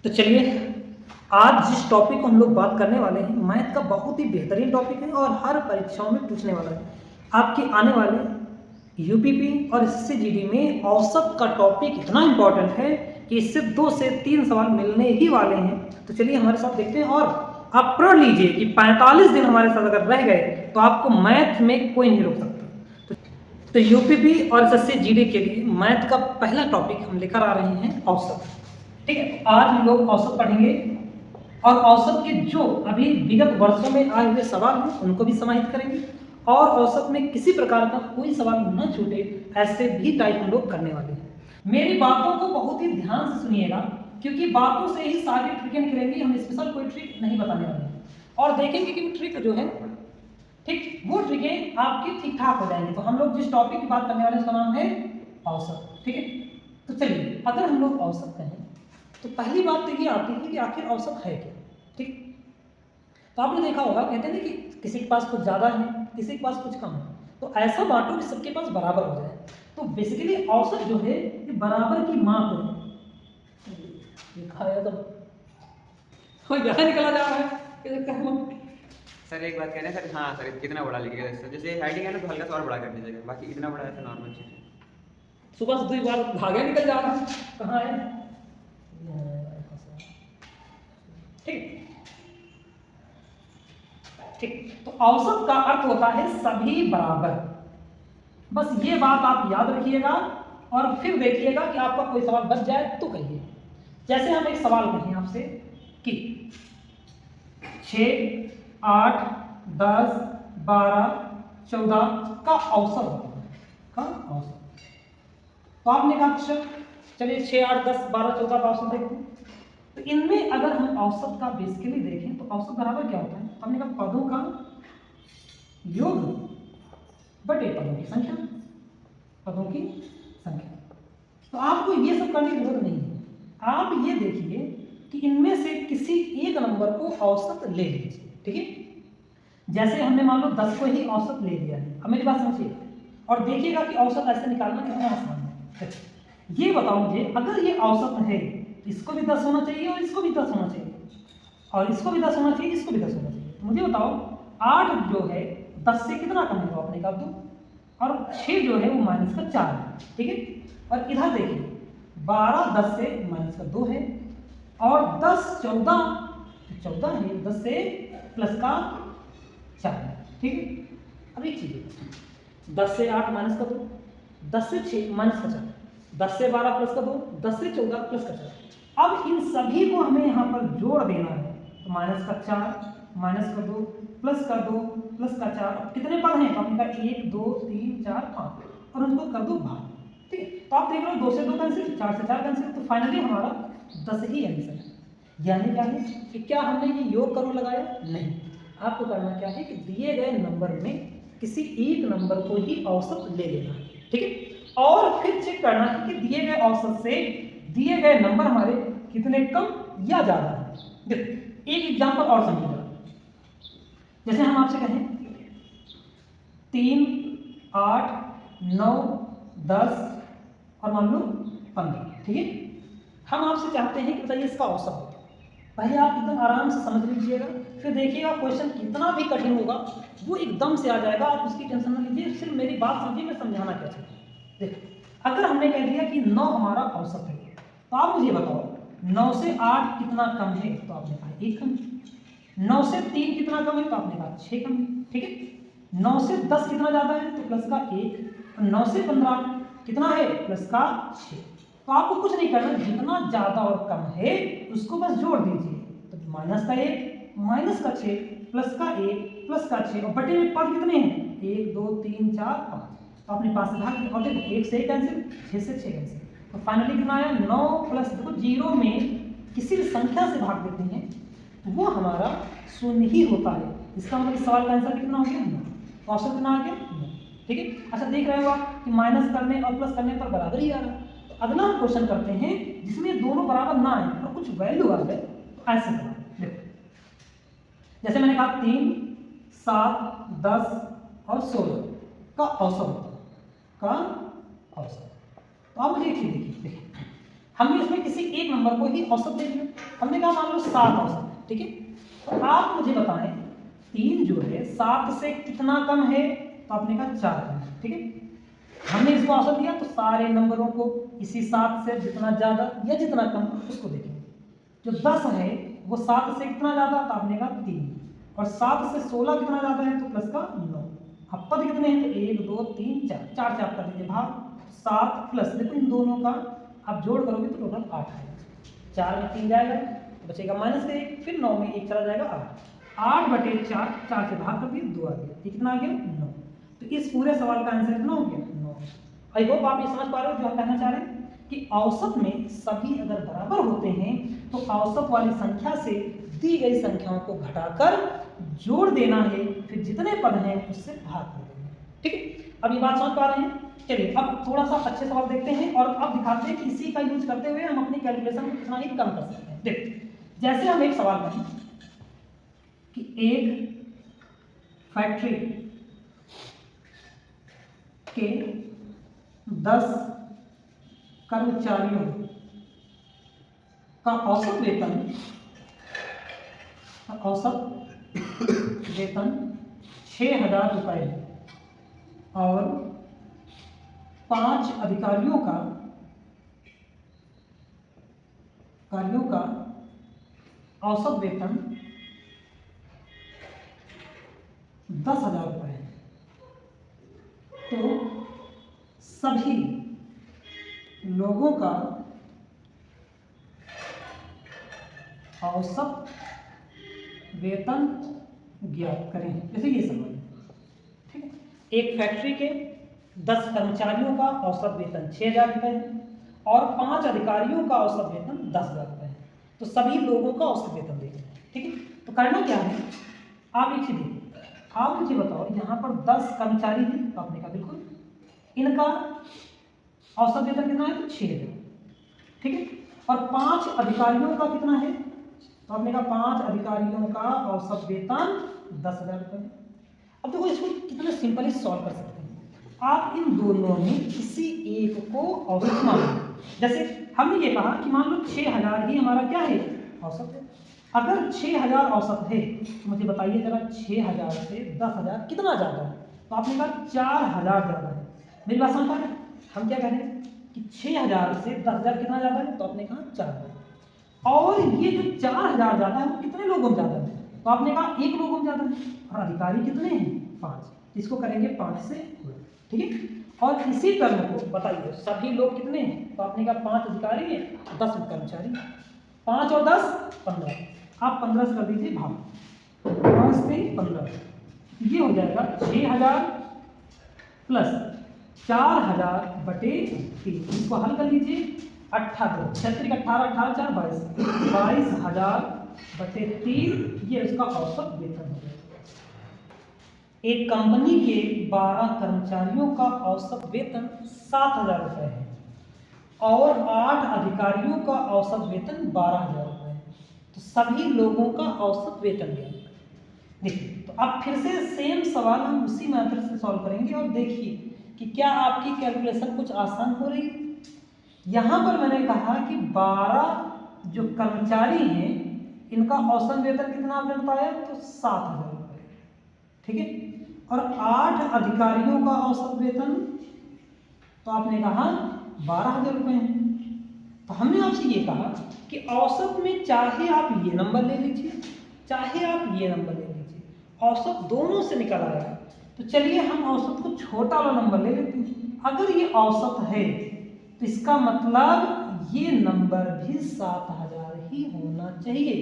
तो चलिए, आज जिस टॉपिक को हम लोग बात करने वाले हैं, मैथ का बहुत ही बेहतरीन टॉपिक है और हर परीक्षाओं में पूछने वाला है। आपके आने वाले यूपीपी और एसएससी में औसत का टॉपिक इतना इंपॉर्टेंट है कि इससे 2 से 3 सवाल मिलने ही वाले हैं। तो चलिए हमारे साथ देखते हैं और आप पढ़ लीजिए कि 45 दिन हमारे साथ अगर रह गए तो आपको मैथ में कोई नहीं रोक सकता। तो यूपीपी और एसएससी के लिए मैथ का पहला टॉपिक हम लेकर आ रहे हैं औसत। ठीक है, तो आज हम लोग औसत पढ़ेंगे और औसत के जो अभी विगत वर्षों में आए हुए सवाल हैं उनको भी समाहित करेंगे और औसत में किसी प्रकार का कोई सवाल न छूटे ऐसे भी टाइप हम लोग करने वाले हैं। मेरी बातों को बहुत ही ध्यान से सुनिएगा क्योंकि बातों से ही सारी ट्रिकें निकलेंगी। हम स्पेशल कोई ट्रिक नहीं बताने वाले हैं और देखेंगे कि ट्रिक जो है ठीक वो ट्रिकें आपकी ठीक ठाक हो जाएंगी। तो हम लोग जिस टॉपिक की बात करने वाले हैं उसका नाम है औसत। ठीक है, तो चलिए अगर हम लोग औसत कहें तो पहली बात तो ये आती है कि आखिर औसत है क्या। ठीक, तो आपने देखा होगा कहते हैं ना कि किसी के पास कुछ ज़्यादा है किसी के पास कुछ कम है, तो ऐसा बांटो कि सबके पास बराबर हो जाए। तो बेसिकली औसत जो है ये बराबर की माप है। दिखाया तो यहाँ निकला जा रहा है। सर एक बात कह रहे हैं सर, हाँ सर कितना बड़ा लिखिएगा सर, जैसे हेडिंग है ना तो हल्का सा और बड़ा कर दीजिएगा, बाकी इतना बड़ा है तो नॉर्मल चीज़ है। सुबह से 2 बार धागे निकल जा रहा है, कहाँ है? ठीक ठीक, तो औसत का अर्थ होता है सभी बराबर। बस ये बात आप याद रखिएगा और फिर देखिएगा कि आपका कोई सवाल बच जाए तो कहिए। जैसे हम एक सवाल कहें आपसे कि 6, 8, 10, 12, 14 का औसत का औसत, तो आपने कहा अच्छा चलिए 6, 8, 10, 12, 14 का औसत देखते हैं। तो इनमें अगर हम औसत का बेसिकली देखें तो औसत बराबर क्या होता है? हमने कहा पदों का योग बटे पदों की संख्या, पदों की संख्या। तो आपको ये सब करने की जरूरत नहीं है। आप ये देखिए कि इनमें से किसी एक नंबर को औसत ले लीजिए। ठीक है, जैसे हमने मान लो 10 को ही औसत ले लिया है। अब मेरी बात समझिए और देखिएगा कि औसत ऐसे निकालना कितना आसान है। ये बताओ मुझे, अगर ये औसत है तो इसको भी 10 होना चाहिए और इसको भी 10 होना चाहिए और इसको भी 10 होना चाहिए, इसको भी 10 होना चाहिए। तो मुझे बताओ 8 जो है 10 से कितना कम है? तो आपने कहा 2 और 6 जो है वो माइनस का 4 है। ठीक है, और इधर देखिए 12 10 से माइनस का 2 है और 10 14 14 है, 10 से प्लस का 4 है। ठीक है, अब एक चीज 10 से 8 माइनस का 2, 10 से 6 माइनस का 4, 10 से 12 प्लस का 2, 10 से 14 प्लस का 4। अब इन सभी को हमें यहाँ पर जोड़ देना है। तो माइनस का 4 माइनस का 2 प्लस का 2 प्लस का 4। अब कितने पद हैं? तो आपने कहा 1 2 3 4 5 और उनको कर दो भाग। ठीक है, तो आप देख रहे हो 2 से 2 कैंसिल, 4 से 4 कैंसिल, तो फाइनली हमारा 10 ही आंसर है। यानी क्या है कि क्या हमने ये योग करो लगाया? नहीं, आपको करना क्या है कि दिए गए नंबर में किसी एक नंबर को ही औसत ले लेना है। ठीक है, और फिर चेक करना है कि दिए गए औसत से दिए गए नंबर हमारे कितने कम या ज्यादा है। देखो एक एग्जांपल और समझिएगा। जैसे हम आपसे कहें 3, 8, 9, 10 और मान लो 15। ठीक है, हम आपसे चाहते हैं कि बताइए इसका औसत हो। पहले आप एकदम आराम से समझ लीजिएगा, फिर देखिएगा क्वेश्चन कितना भी कठिन होगा वो एकदम से आ जाएगा। आप उसकी टेंशन न लीजिए, सिर्फ मेरी बात समझिए, मैं समझाना क्या चाहता हूँ। देखो अगर हमने कह दिया कि 9 हमारा औसत है तो आप मुझे बताओ 9 से 8 कितना कम है? तो आपने कहा 1 कम है। 9 से 3 कितना कम है? तो आपने कहा 6 कम है। ठीक है, 9 से 10 कितना ज़्यादा है? तो प्लस का 1। 9 से 15 कितना है? प्लस का 6। तो आपको कुछ नहीं करना, जितना ज़्यादा और कम है उसको बस जोड़ दीजिए। तो माइनस का 1 माइनस का 6 प्लस का 1 प्लस का 6 और बटे में पद कितने हैं? 1 2 3 4 5। तो अपने पास से भाग और देखो 1 से 1 कैंसिल, 6 से 6 कैंसिल, तो फाइनली कितना आया? 9 प्लस देखो 0 में किसी भी संख्या से भाग देते हैं तो वो हमारा 0 ही होता है। इसका मतलब इस सवाल का आंसर कितना हो गया? 9। औसत कितना आ गया? 9। ठीक है, अच्छा देख रहे हो आप कि माइनस करने और प्लस करने पर बराबर ही आ रहा है। तो अगला हम क्वेश्चन करते हैं जिसमें दोनों बराबर ना आए और कुछ वैल्यू आ जाए, तो ऐसे करना। देखो जैसे मैंने कहा 3, 7, 10 और 16 का औसत होता है, का औसत। तो आप मुझे एक चीज देखिए, हमने इसमें किसी एक नंबर को ही औसत दे दिया। हमने कहा मान लो 7 औसत, ठीक है। तो आप मुझे बताएं 3 जो है 7 से कितना कम है, तो आपने कहा 4 कम है, ठीक है। हमने इसको औसत दिया तो सारे नंबरों को इसी 7 से जितना ज़्यादा या जितना कम उसको देखेंगे। जो 10 है वो 7 से कितना ज़्यादा, तो आपने कहा 3, और 7 से 16 कितना ज़्यादा है, तो प्लस का 9। अब पद कितने हैं, तो 1 2 3 4, 4 से आप कर दीजिए भाग, 7 प्लस देखो इन दोनों का आप जोड़ करोगे तो टोटल 8 आएगा। 4 में 3 जाएगा, बचेगा -1, फिर 9 में 1 चला जाएगा 8 बटे 4, 4 से भाग कर दिए 2 आ गया, ये कितना आ गया 9। तो इस पूरे सवाल का आंसर कितना हो गया 9। आई होप आप ये समझ पा रहे हो जो हम कहना चाह रहे हैं कि औसत में सभी अगर बराबर होते हैं तो औसत वाली संख्या से दी गई संख्याओं को घटाकर जोड़ देना है, फिर जितने पद हैं उससे भाग कर देना है, ठीक है। अब ये बात समझ पा रहे हैं। चलिए अब थोड़ा सा अच्छे सवाल देखते हैं और अब दिखाते हैं कि इसी का यूज करते हुए हम अपनी कैलकुलेशन को कितना ही कम कर सकते हैं। देखो जैसे हम एक सवाल करें कि एक फैक्ट्री के 10 कर्मचारियों का औसत वेतन 6,000 रुपये है और 5 अधिकारियों का औसत वेतन 10,000 रुपये है। तो सभी लोगों का औसत वेतन ज्ञात करें। जैसे ये सवाल है, ठीक है। एक फैक्ट्री के 10 कर्मचारियों का औसत वेतन 6,000 रुपये है और 5 अधिकारियों का औसत वेतन 10,000 रुपये है। तो सभी लोगों का औसत वेतन देखें, ठीक है। तो करना क्या है, आप एक चीज देखिए, आप मुझे बताओ यहाँ पर 10 कर्मचारी हैं, तो आपने कहा बिल्कुल इनका औसत वेतन कितना है, तो 6,000, ठीक है। और 5 अधिकारियों का कितना है, तो आपने कहा 5 अधिकारियों का औसत वेतन 10,000 रुपये। अब देखो इसको कितना सिंपली सॉल्व कर सकते हैं। आप इन दोनों में किसी एक को औसत मान लो। जैसे हमने ये कहा कि मान लो 6,000 ही हमारा क्या है, औसत है। अगर 6,000 औसत है तो मुझे बताइए जरा 6,000 से 10,000 कितना ज़्यादा है, तो आपने कहा 4,000 ज़्यादा है। मेरी बात समझ पा रहे हैं। हम क्या कह रहे हैं कि 6,000 से 10,000 कितना ज़्यादा है, तो आपने कहा 4,000। और ये जो 4,000 ज़्यादा है वो कितने लोगों में ज़्यादा है, तो आपने कहा 1 लोगों में ज़्यादा है। और अधिकारी कितने हैं, 5, इसको करेंगे 5 से, ठीक है। और इसी टर्म को बताइए सभी लोग कितने हैं, तो आपने कहा 5 अधिकारी हैं, 10 कर्मचारी, 5 और 10 15, आप 15 से कर दीजिए भाग, 5 से 15, ये हो जाएगा 6,000 प्लस 4,000 बटे 3। इसको हल कर लीजिए, 18 छत्रिक 18 18 4 22, 22,000 बटे 3, ये उसका औसत वेतन है। एक कंपनी के 12 कर्मचारियों का औसत वेतन 7,000 रुपये है और 8 अधिकारियों का औसत वेतन 12,000 रुपये है। तो सभी लोगों का औसत वेतन है। देखिए तो अब फिर से सेम सवाल हम उसी मेथड से सॉल्व करेंगे और देखिए कि क्या आपकी कैलकुलेशन कुछ आसान हो रही है। यहाँ पर मैंने कहा कि 12 जो कर्मचारी हैं इनका औसत वेतन कितना आपने बताया, तो 7,000 रुपये, ठीक है। और 8 अधिकारियों का औसत वेतन तो आपने कहा 12,000 रुपये है। तो हमने आपसे ये कहा कि औसत में चाहे आप ये नंबर ले लीजिए चाहे आप ये नंबर ले लीजिए, औसत दोनों से निकल आएगा। तो चलिए हम औसत को छोटा वाला नंबर ले लेते हैं। अगर ये औसत है तो इसका मतलब ये नंबर भी 7,000 ही होना चाहिए।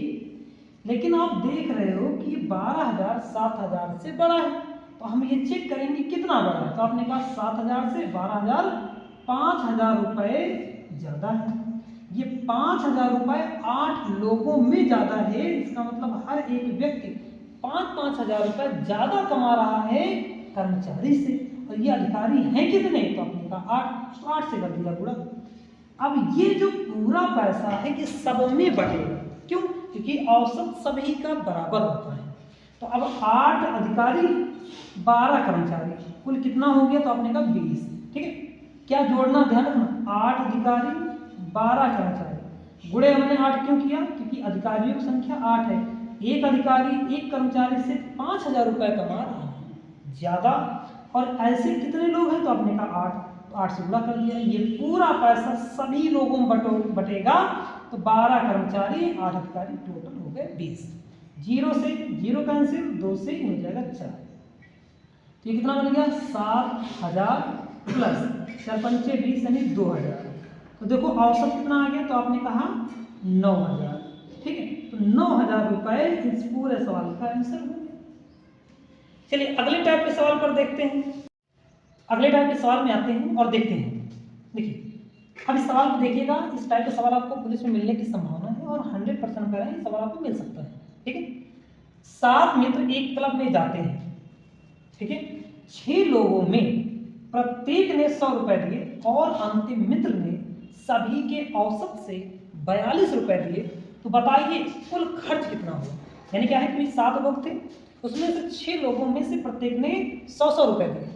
लेकिन आप देख रहे हो कि 12,000 7,000 से बड़ा है, तो हम ये चेक करेंगे कितना बड़ा है। तो आपने कहा 7,000 से 12,000 5,000 रुपये ज़्यादा है। ये 5,000 रुपये 8 लोगों में ज़्यादा है, इसका मतलब हर एक व्यक्ति 5-5 हज़ार रुपये ज़्यादा कमा रहा है कर्मचारी से। और ये अधिकारी हैं कितने, तो आपने कहा 8, तो 8 से कर दिया पूरा। अब ये जो पूरा पैसा है ये सब में बटेगा, क्यों, क्योंकि औसत सभी का बराबर होता है। तो अब 8 अधिकारी 12 कर्मचारी कुल कितना हो गया, तो आपने कहा 20, ठीक है। क्या जोड़ना, ध्यान रखना, 8 अधिकारी 12 कर्मचारी गुणे हमने 8 क्यों किया? क्योंकि अधिकारियों की संख्या 8 है। एक अधिकारी एक कर्मचारी से 5,000 रुपये कमा रहा है ज़्यादा, और ऐसे कितने लोग हैं? तो आपने कहा 8, तो 8 से गुणा कर दिया। ये पूरा पैसा सभी लोगों में बटेगा, तो 12 कर्मचारी 8 अधिकारी टोटल हो गए 20। 0 से 0 कैंसिल, 2 से हो जाएगा 4। तो ये कितना बन गया? 7,000 प्लस 4 पंचे 20 यानी 2,000। तो देखो औसत कितना आ गया? तो आपने कहा 9,000। ठीक है, तो 9,000 रुपये इस पूरे सवाल का आंसर हो गया। चलिए अगले टाइप के सवाल पर देखते हैं। अगले टाइप के सवाल में आते हैं और देखते हैं। देखिए अब इस सवाल को देखिएगा, इस टाइप के सवाल आपको पुलिस में मिलने की संभावना है और 100% करें ये सवाल आपको मिल सकता है। ठीक है, 7 मित्र एक क्लब में जाते हैं। ठीक है, 6 लोगों में प्रत्येक ने 100 रुपए दिए और अंतिम मित्र ने सभी के औसत से 42 रुपए दिए। तो बताइए कुल खर्च कितना हुआ? यानी क्या है कि 7 लोग थे, उसमें से 6 लोगों में से प्रत्येक ने 100 रुपए दिए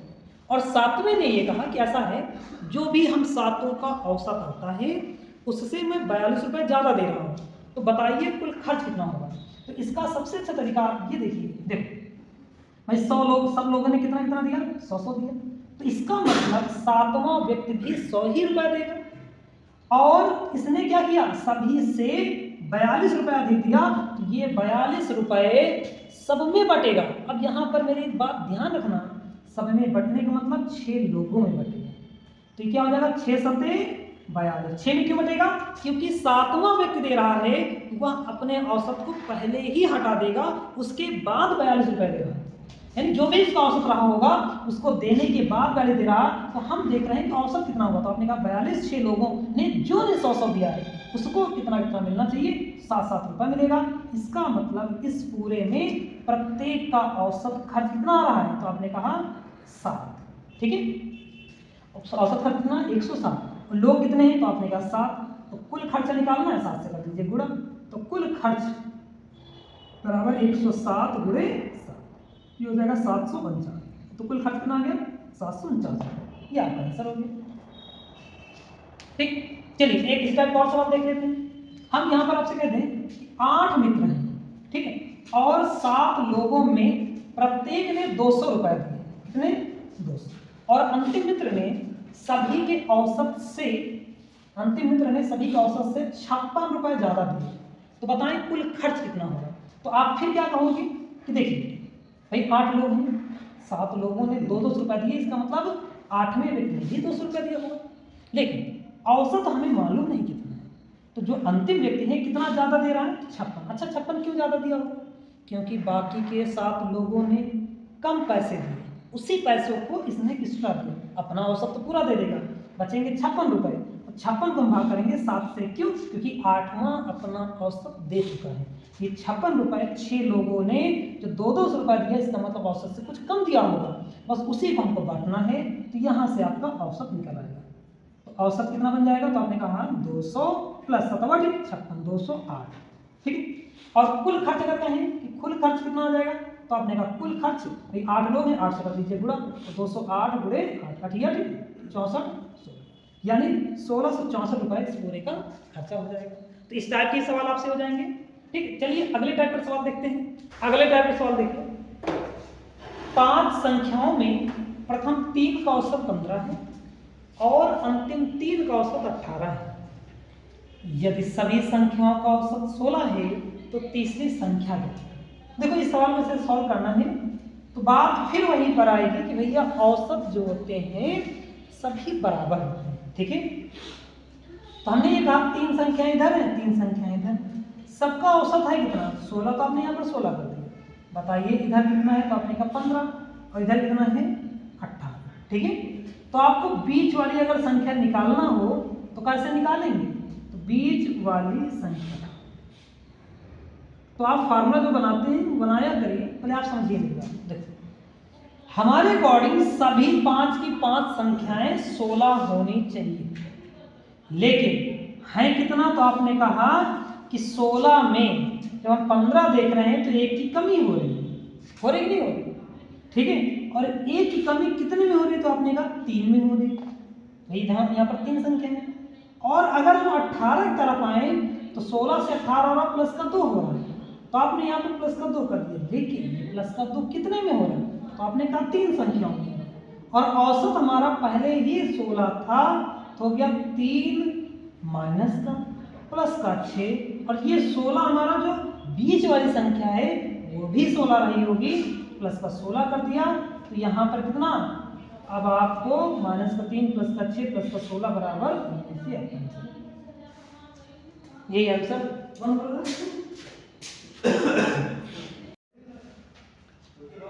और 7वें ने ये कहा कि ऐसा है जो भी हम 7 का औसत आता है उससे मैं 42 रुपये ज़्यादा दे रहा हूँ। तो बताइए कुल खर्च कितना होगा? तो इसका सबसे अच्छा तरीका ये देखिए, देखो भाई 100 लोग, सब लोगों ने कितना कितना दिया? 100 दिया। तो इसका मतलब 7वां व्यक्ति भी 100 ही रुपये देगा और इसने क्या किया? सभी से 42 रुपये अधिक दिया, तो ये 42 रुपये सब में बटेगा। अब यहाँ पर मेरी एक बात ध्यान रखना, सब में बटने का मतलब 6 लोगों में बटेगा। तो क्या हो जाएगा? 6 सते 42। 6 में क्यों बटेगा? क्योंकि 7वां व्यक्ति दे रहा है, वह अपने औसत को पहले ही हटा देगा, उसके बाद 42 रुपये देगा। यानी जो भी इसका औसत रहा होगा उसको देने के बाद 42 दे रहा। तो हम देख रहे हैं कि औसत कितना होगा। तो आपने कहा 42, 6 लोगों ने जो ने 100 दिया है उसको कितना कितना मिलना चाहिए? 7 रुपये मिलेगा। इसका मतलब इस पूरे में प्रत्येक का औसत खर्च कितना आ रहा है? तो आपने कहा 7। ठीक है, औसत खर्च कितना? 107। लोग कितने हैं? तो आपने कहा 7। तो कुल खर्चा निकालना है, 7 से कर दीजिए गुणा। तो कुल खर्च बराबर 107 गुणे 7, ये हो जाएगा 749। तो कुल खर्च कितना आ गया? 749। ये आपका आंसर हो गया। ठीक, चलिए एक इस टाइप का और सवाल देख लेते हैं। हम यहाँ पर आपसे कहते हैं कि 8 मित्र हैं, ठीक है, और 7 लोगों में प्रत्येक ने 200 रुपये दिए। कितने? 200। और अंतिम मित्र ने सभी के औसत से 56 रुपये ज़्यादा दिए। तो बताएं कुल खर्च कितना होगा? तो आप फिर क्या कहोगे कि देखिए भाई 8 लोग हैं, 7 लोगों ने 200 रुपये दिए, इसका मतलब 8वें व्यक्ति ने भी 200 रुपये दिया होगा। लेकिन औसत हमें मालूम नहीं कितना है, तो जो अंतिम व्यक्ति है कितना ज़्यादा दे रहा है? 56। अच्छा 56 क्यों ज़्यादा दिया होगा? क्योंकि बाकी के 7 लोगों ने कम पैसे दिए, उसी पैसों को इसने एक्स्ट्रा दिया। अपना औसत तो पूरा दे देगा, बचेंगे 56 रुपये। तो 56 को हम भाग करेंगे 7 से। क्यों? क्योंकि 8वां अपना औसत दे चुका है। ये 56 रुपये 6 लोगों ने जो 200 रुपये दिया, इसका मतलब औसत से कुछ कम दिया होगा, बस उसी को हमको बांटना है। तो यहाँ से आपका औसत निकल आएगा। तो औसत कितना बन जाएगा? तो आपने कहा 200 प्लस 7 56, 208। ठीक है, और कुल खर्च अगर कहें कि कुल खर्च कितना आ जाएगा? तो आपने कहा कुल खर्च भाई 8 लोग हैं, 8 से कर दीजिए गुणा। तो 208 गुणे 8, 8 64, यानी 1664 रुपये इस पूरे का खर्चा हो जाएगा। तो इस टाइप के सवाल आपसे हो जाएंगे। ठीक, चलिए अगले टाइप का सवाल देखते हैं। अगले टाइप का सवाल देखिए, 5 संख्याओं में प्रथम 3 का औसत 15 है और अंतिम 3 का औसत 18 है। यदि सभी संख्याओं का औसत 16 है तो तीसरी संख्या है। देखो इस सवाल में से सॉल्व करना है तो बात फिर वहीं पर आएगी कि भैया औसत जो होते हैं सभी बराबर होते हैं। ठीक है, तो हमने ये कहा 3 संख्याएं इधर हैं, 3 संख्याएं इधर, सबका औसत है कितना? 16। तो आपने यहाँ पर 16 कर दिया। बताइए इधर कितना है? तो आपने कहा 15 और इधर कितना है? 18। ठीक है, तो आपको बीच वाली अगर संख्या निकालना हो तो कैसे निकालेंगे? तो बीच वाली संख्या, तो आप फार्मूला जो बनाते हैं वो बनाया करिए, पहले आप समझिए। देखो हमारे अकॉर्डिंग सभी 5 की 5 संख्याएं 16 होनी चाहिए, लेकिन है कितना? तो आपने कहा कि 16 में जब हम 15 देख रहे हैं तो 1 की कमी हो रही है, हो रही नहीं हो रही? ठीक है, और 1 की कमी कितने में हो रही है? तो आपने कहा 3 में हो रही है। भाई यहाँ पर 3 संख्या है और अगर हम 18 की तरफ आए तो 16 से 18 हो रहा प्लस का 2 हो रहा है, तो आपने यहाँ पर प्लस का 2 कर दिया, लेकिन ये प्लस का 2 कितने में हो रहा है, तो आपने कहा 3 संख्याओं में, और औसत हमारा पहले ही 16 था, तो हो गया 3 माइनस का प्लस का 6, और ये 16 हमारा जो बीच वाली संख्या है वो भी 16 रही होगी, प्लस का 16 कर दिया, तो यहाँ पर कितना, अब आपको माइनस का 3 प्लस का 6 प्लस का 16 बराबर 19 आंसर, यही आंसर बन रहा।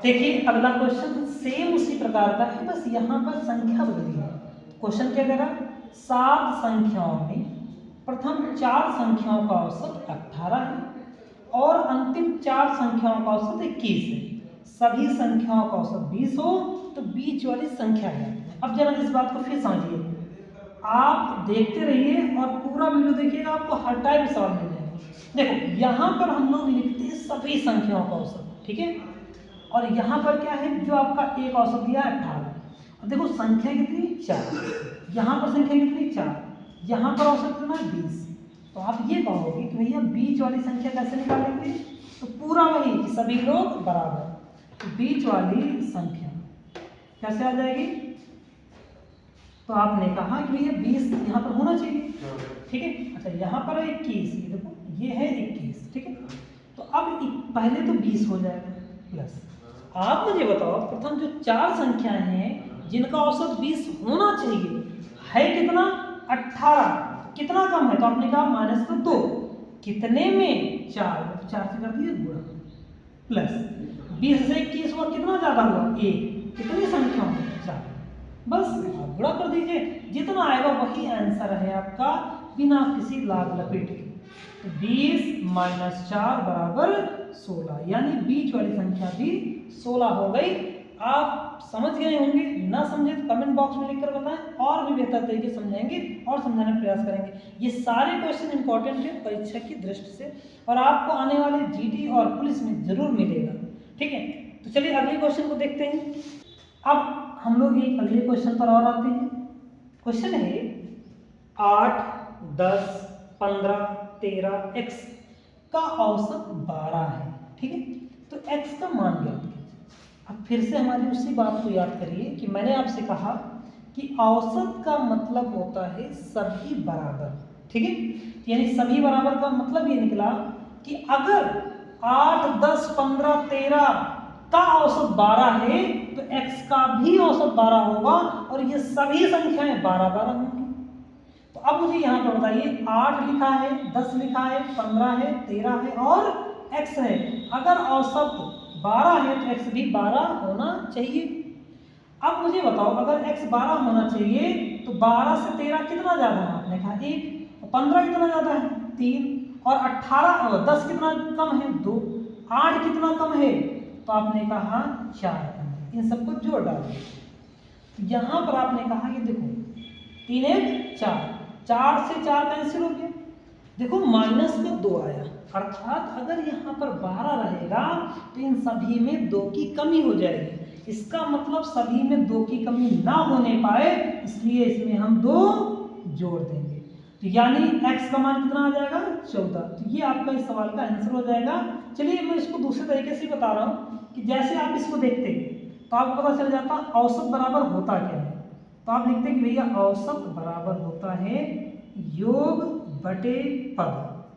देखिए अगला क्वेश्चन सेम उसी प्रकार का है, बस यहाँ पर संख्या बदली है। क्वेश्चन क्या कह रहा है, 7 संख्याओं में प्रथम 4 संख्याओं का औसत 18 है और अंतिम 4 संख्याओं का औसत 21 है, सभी संख्याओं का औसत 20 हो तो बीच वाली संख्या है। अब जरा इस बात को फिर समझिए, आप देखते रहिए और पूरा वीडियो देखिएगा, आपको हर टाइम सवाल मिल जाएगा। देखो यहाँ पर हम लोग लिखते हैं सभी संख्याओं का औसत, ठीक है, और यहाँ पर क्या है, जो आपका एक औसत दिया है 18, और देखो संख्या कितनी 4, यहाँ पर संख्या कितनी 4, यहाँ पर औसत कितना 20, तो आप ये कहोगे कि भैया बीच वाली संख्या कैसे निकालेंगे, तो पूरा वही कि सभी लोग बराबर, तो बीच वाली संख्या कैसे आ जाएगी, तो आपने कहा कि भैया 20 यहाँ पर होना चाहिए, ठीक है। अच्छा यहाँ पर है 21, देखो ये है 21, ठीक है, तो अब पहले तो 20 हो जाएगा प्लस, आप मुझे बताओ प्रथम जो 4 संख्याएं हैं जिनका औसत 20 होना चाहिए है कितना 18, कितना कम है, तो आपने कहा माइनस का 2, कितने में 4, तो 4 से कर दिए गुणा, प्लस 20 से 21 हुआ, कितना ज़्यादा हुआ 1, कितनी संख्या में 4, बस आप गुणा कर दीजिए, जितना आएगा वही आंसर है आपका बिना किसी लाग लपेट के। तो 20 माइनस 4 बराबर 16, यानी बीच वाली संख्या भी 16 हो गई। आप समझ गए होंगे, ना समझे तो कमेंट बॉक्स में लिखकर बताएं, और भी बेहतर तरीके से समझाएंगे और समझाने का प्रयास करेंगे। ये सारे क्वेश्चन इंपॉर्टेंट है परीक्षा की दृष्टि से, और आपको आने वाले जीडी और पुलिस में जरूर मिलेगा, ठीक है। तो चलिए अगले क्वेश्चन को देखते हैं। अब हम लोग एक अगले क्वेश्चन पर और आते हैं। क्वेश्चन है 8, 10, 15, 13 x का औसत 12 है, ठीक है, तो x का मान ज्ञात कीजिए। अब फिर से हमारी उसी बात को याद करिए कि मैंने आपसे कहा कि औसत का मतलब होता है सभी बराबर, ठीक है, यानी सभी बराबर का मतलब ये निकला कि अगर 8, 10, 15, 13 का औसत 12 है तो x का भी औसत 12 होगा, और ये सभी संख्याएं 12 होंगी। तो अब मुझे यहाँ पर बताइए 8 लिखा है, 10 लिखा है, 15 है, 13 है और x है, अगर औसत 12 है तो x भी 12 होना चाहिए। अब मुझे बताओ अगर x 12 होना चाहिए तो 12 से 13 कितना ज़्यादा है, आपने कहा 1, 15 कितना ज़्यादा है 3, और 18 और 10 कितना कम है 2, 8 कितना कम है, तो आपने कहा 4, इन सबको जोड़ डालो। यहाँ पर आपने कहा ये देखो 3 1 4, 4 से 4 कैंसिल हो गया, देखो माइनस का 2 आया, अर्थात अगर यहाँ पर 12 रहेगा तो इन सभी में 2 की कमी हो जाएगी, इसका मतलब सभी में 2 की कमी ना होने पाए, इसलिए इसमें हम 2 जोड़ देंगे, तो यानी x का मान कितना आ जाएगा 14। तो ये आपका इस सवाल का आंसर हो जाएगा। चलिए मैं इसको दूसरे तरीके से बता रहा हूँ कि जैसे आप इसको देखते हैं तो आपको पता चल जाता औसत बराबर होता क्या है, तो आप लिखते हैं कि भैया औसत बराबर होता है योग बटे पद,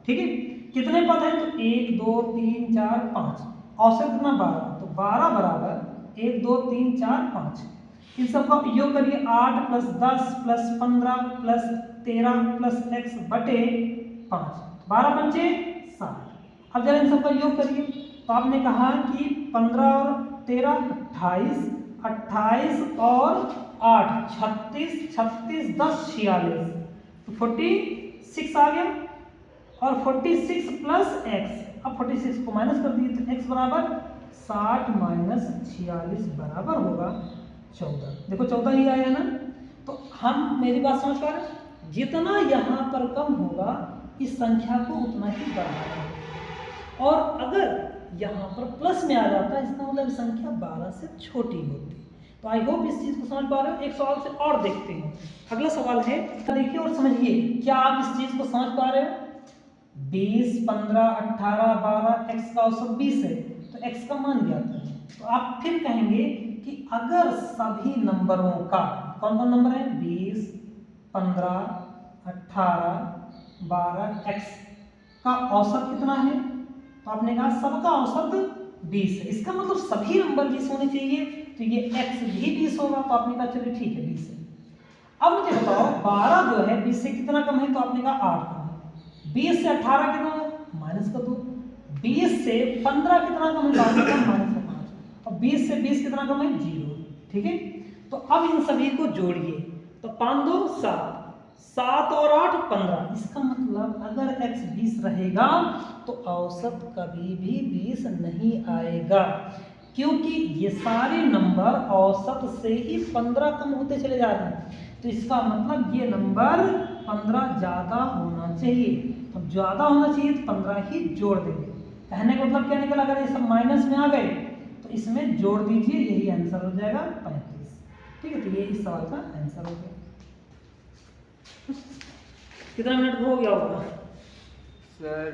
ठीक है, कितने पद हैं तो 1 2 3 4 5, औसत कितना 12, तो 12 बराबर 1 2 3 4 5, इन सबका योग करिए 8 + 10 + 15 + 13 + x बटे 5, 12 पंचे 60। अब जरा इन सबका योग करिए तो आपने कहा कि 15 और 13 28, 28 और 8 36, 36 10 46, तो 46 आ गया, और 46 + x, अब 46 को माइनस कर दिए तो x बराबर 60 - 46 बराबर होगा 14। देखो 14 ही आया ना, तो हम मेरी बात समझ पा रहे हैं, जितना यहाँ पर कम होगा इस संख्या को उतना ही बढ़ाना है, और अगर यहाँ पर प्लस में आ जाता है इसका मतलब संख्या 12 से छोटी होती, तो आई होप इस चीज़ को समझ पा रहे हो। एक सवाल से और देखते हैं, अगला सवाल है, देखिए और समझिए, क्या आप इस चीज़ को समझ पा रहे हो? 20, 15, 18, 12, x का औसत 20 है, तो x का मान ज्ञात है। तो आप फिर कहेंगे कि अगर सभी नंबरों का, कौन कौन नंबर है, 20, 15, 18, 12, x का औसत कितना है? तो आपने कहा सबका औसत 20 है, इसका मतलब सभी नंबर 20 होने चाहिए, तो ये x भी 20 होगा। तो आपने कहा चलिए ठीक है 20 है। अब मुझे बताओ 12 जो है 20 से कितना कम है? तो आपने कहा 8 कम है। 20 से 18 कितना है? माइनस का 2। 20 से 15 कितना कम है? तो आपने कहा माइनस का 5। और 20 से 20 कितना कम है? 0। ठीक है, तो अब इन सभी को जोड़िए, तो 5 2 7, 7 और 8 15। इसका मतलब अगर x 20 रहेगा तो औसत कभी भी 20 नहीं आएगा, क्योंकि ये सारे नंबर औसत से ही 15 कम होते चले जा रहे हैं। तो इसका मतलब ये नंबर 15 ज़्यादा होना चाहिए। अब ज़्यादा होना चाहिए तो 15 ही जोड़ देंगे। कहने का मतलब क्या निकला, अगर ये सब माइनस में आ गए तो इसमें जोड़ दीजिए, यही आंसर हो जाएगा 35। ठीक है, तो ये इस सवाल का आंसर हो गया। कितना मिनट हो गया होगा सर?